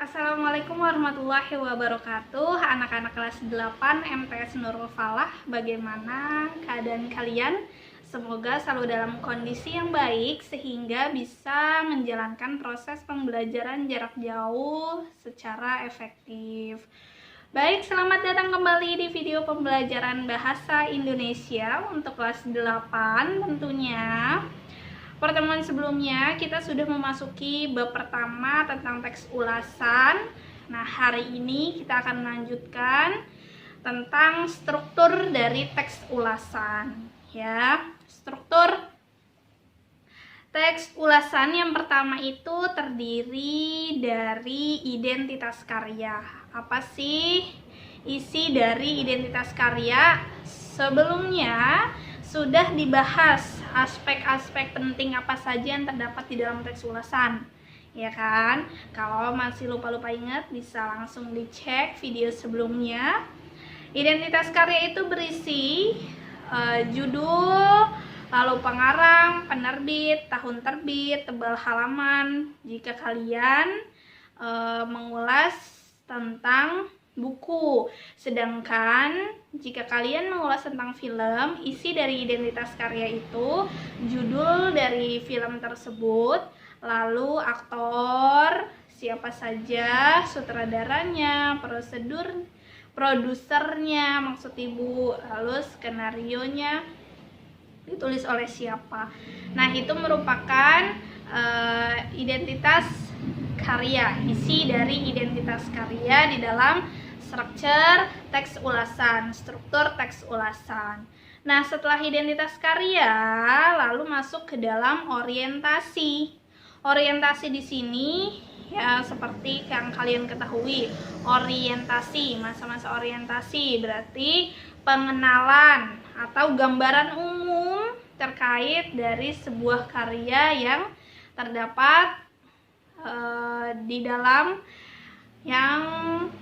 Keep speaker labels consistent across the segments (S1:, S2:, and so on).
S1: Assalamualaikum warahmatullahi wabarakatuh. Anak-anak kelas 8 MTS Nurul Falah, bagaimana keadaan kalian? Semoga selalu dalam kondisi yang baik sehingga bisa menjalankan proses pembelajaran jarak jauh secara efektif. Baik, selamat datang kembali di video pembelajaran bahasa Indonesia untuk kelas 8 tentunya. Pertemuan sebelumnya kita sudah memasuki bab pertama tentang teks ulasan. Nah, hari ini kita akan melanjutkan tentang struktur dari teks ulasan, ya. Struktur teks ulasan yang pertama itu terdiri dari identitas karya. Apa sih isi dari identitas karya? Sebelumnya sudah dibahas aspek-aspek penting apa saja yang terdapat di dalam teks ulasan, ya kan? Kalau masih lupa-lupa ingat, bisa langsung dicek video sebelumnya. Identitas karya itu berisi judul, lalu pengarang, penerbit, tahun terbit, tebal halaman. Jika kalian mengulas tentang buku. Sedangkan jika kalian mengulas tentang film, isi dari identitas karya itu judul dari film tersebut, lalu aktor, siapa saja, sutradaranya, produsernya, maksud ibu, lalu skenarionya ditulis oleh siapa. Nah, itu merupakan identitas karya, isi dari identitas karya di dalam struktur teks ulasan. Nah, setelah identitas karya, lalu masuk ke dalam orientasi. Orientasi di sini ya seperti yang kalian ketahui, orientasi, masa-masa orientasi berarti pengenalan atau gambaran umum terkait dari sebuah karya yang terdapat di dalam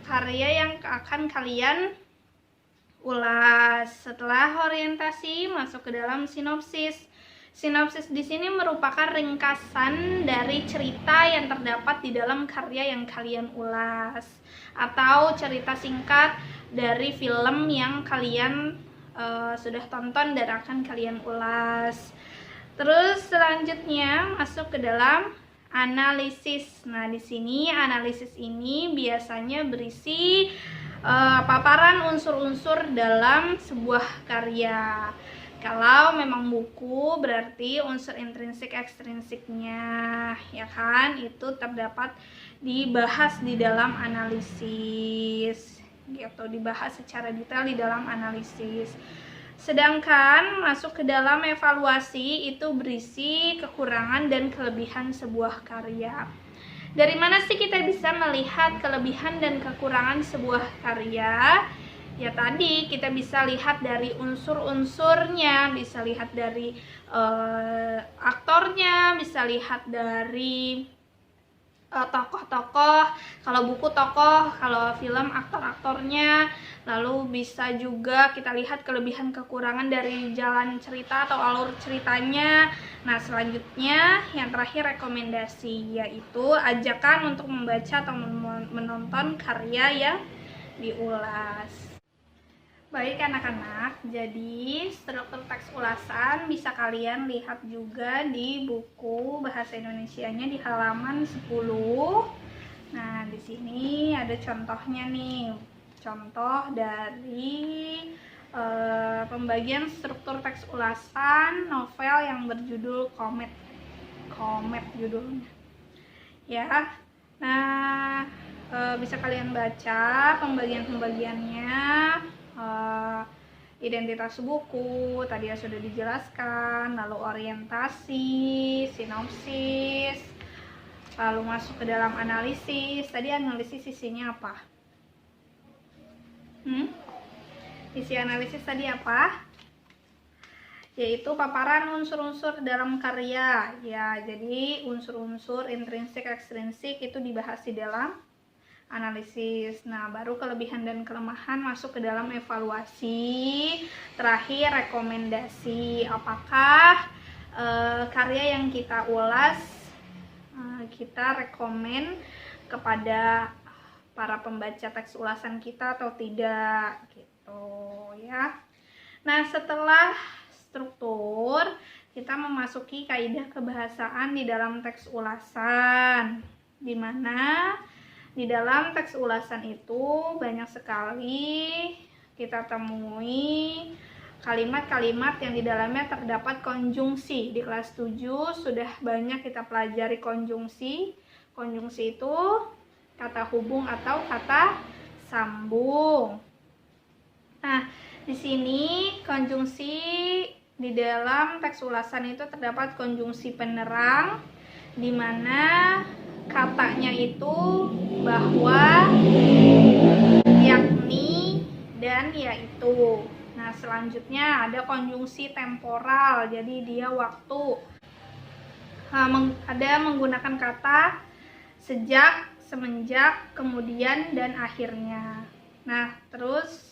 S1: karya yang akan kalian ulas. Setelah orientasi, masuk ke dalam sinopsis. Sinopsis di sini merupakan ringkasan dari cerita yang terdapat di dalam karya yang kalian ulas, atau cerita singkat dari film yang kalian sudah tonton dan akan kalian ulas. Terus selanjutnya masuk ke dalam analisis. Nah, di sini analisis ini biasanya berisi paparan unsur-unsur dalam sebuah karya. Kalau memang buku berarti unsur intrinsik ekstrinsiknya, ya kan? Itu terdapat dibahas di dalam analisis. Gitu, dibahas secara detail di dalam analisis. Sedangkan masuk ke dalam evaluasi itu berisi kekurangan dan kelebihan sebuah karya. Dari mana sih kita bisa melihat kelebihan dan kekurangan sebuah karya? Ya tadi kita bisa lihat dari unsur-unsurnya, bisa lihat dari aktornya, bisa lihat dari tokoh-tokoh. Kalau buku tokoh, kalau film aktor-aktornya. Lalu bisa juga kita lihat kelebihan kekurangan dari jalan cerita atau alur ceritanya. Nah, selanjutnya yang terakhir rekomendasi, yaitu ajakan untuk membaca atau menonton karya yang diulas. Baik anak-anak, jadi struktur teks ulasan bisa kalian lihat juga di buku bahasa Indonesianya di halaman 10. Nah, di sini ada contohnya nih. Contoh dari pembagian struktur teks ulasan novel yang berjudul Komet. Komet judulnya. Ya. Nah, bisa kalian baca pembagian-pembagiannya. Identitas buku tadi ya sudah dijelaskan, lalu orientasi, sinopsis, lalu masuk ke dalam analisis. Tadi analisis isinya apa? Isi analisis tadi apa? Yaitu paparan unsur-unsur dalam karya. Ya, jadi unsur-unsur intrinsik ekstrinsik itu dibahas di dalam analisis. Nah, baru kelebihan dan kelemahan masuk ke dalam evaluasi. Terakhir rekomendasi. Apakah karya yang kita ulas kita rekomen kepada para pembaca teks ulasan kita atau tidak gitu ya. Nah, setelah struktur, kita memasuki kaidah kebahasaan di dalam teks ulasan, di mana di dalam teks ulasan itu banyak sekali kita temui kalimat-kalimat yang di dalamnya terdapat konjungsi. Di kelas 7 sudah banyak kita pelajari konjungsi. Konjungsi itu kata hubung atau kata sambung. Nah, di sini konjungsi di dalam teks ulasan itu terdapat konjungsi penerang, di mana katanya itu bahwa, yakni, dan yaitu. Nah, selanjutnya ada konjungsi temporal, jadi dia waktu. Ada menggunakan kata sejak, semenjak, kemudian, dan akhirnya. Nah, terus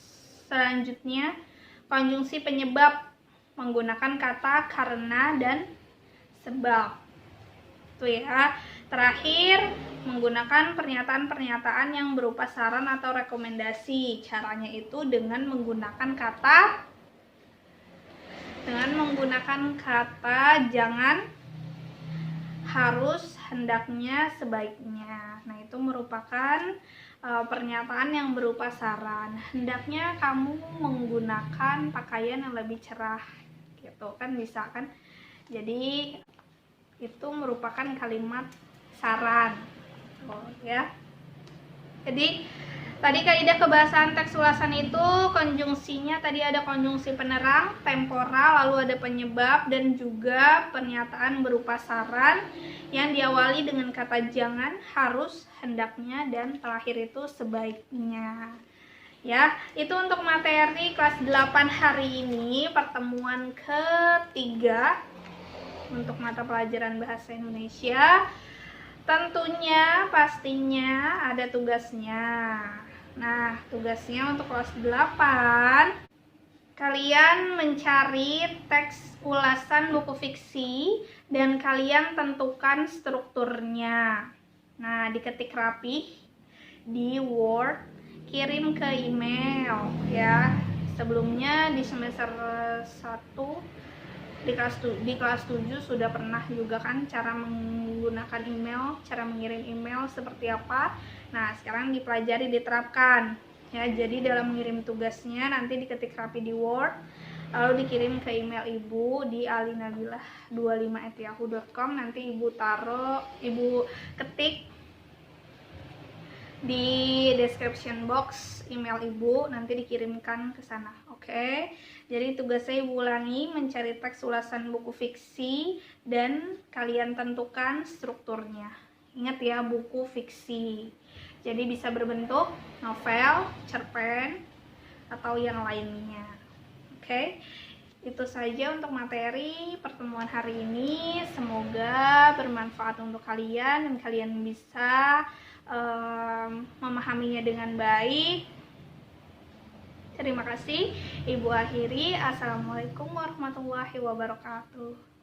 S1: selanjutnya konjungsi penyebab menggunakan kata karena dan sebab. Itu ya. Terakhir, menggunakan pernyataan-pernyataan yang berupa saran atau rekomendasi. Caranya itu dengan menggunakan kata jangan, harus, hendaknya, sebaiknya. Nah, itu merupakan pernyataan yang berupa saran. Hendaknya kamu menggunakan pakaian yang lebih cerah, gitu kan, bisa kan. Jadi itu merupakan kalimat saran, ya. Jadi tadi kaidah kebahasaan teks ulasan itu konjungsinya tadi ada konjungsi penerang, temporal, lalu ada penyebab, dan juga pernyataan berupa saran yang diawali dengan kata jangan, harus, hendaknya, dan terakhir itu sebaiknya. Ya, itu untuk materi kelas 8 hari ini, pertemuan ketiga untuk mata pelajaran bahasa Indonesia. Tentunya pastinya ada tugasnya. Nah, tugasnya untuk kelas 8, kalian mencari teks ulasan buku fiksi dan kalian tentukan strukturnya. Nah, diketik rapih di Word, kirim ke email ya. Sebelumnya di semester 1 di kelas 7 sudah pernah juga kan cara menggunakan email, cara mengirim email seperti apa. Nah, sekarang dipelajari, diterapkan ya. Jadi dalam mengirim tugasnya nanti diketik rapi di Word, lalu dikirim ke email ibu di alinabilah25@yahoo.com. nanti ibu ketik di description box email ibu, nanti dikirimkan ke sana. Oke. Jadi tugasnya ibu ulangi, mencari teks ulasan buku fiksi dan kalian tentukan strukturnya. Ingat ya, buku fiksi. Jadi bisa berbentuk novel, cerpen, atau yang lainnya. Oke. Itu saja untuk materi pertemuan hari ini. Semoga bermanfaat untuk kalian dan kalian bisa memahaminya dengan baik. Terima kasih. Ibu akhiri. Assalamualaikum warahmatullahi wabarakatuh.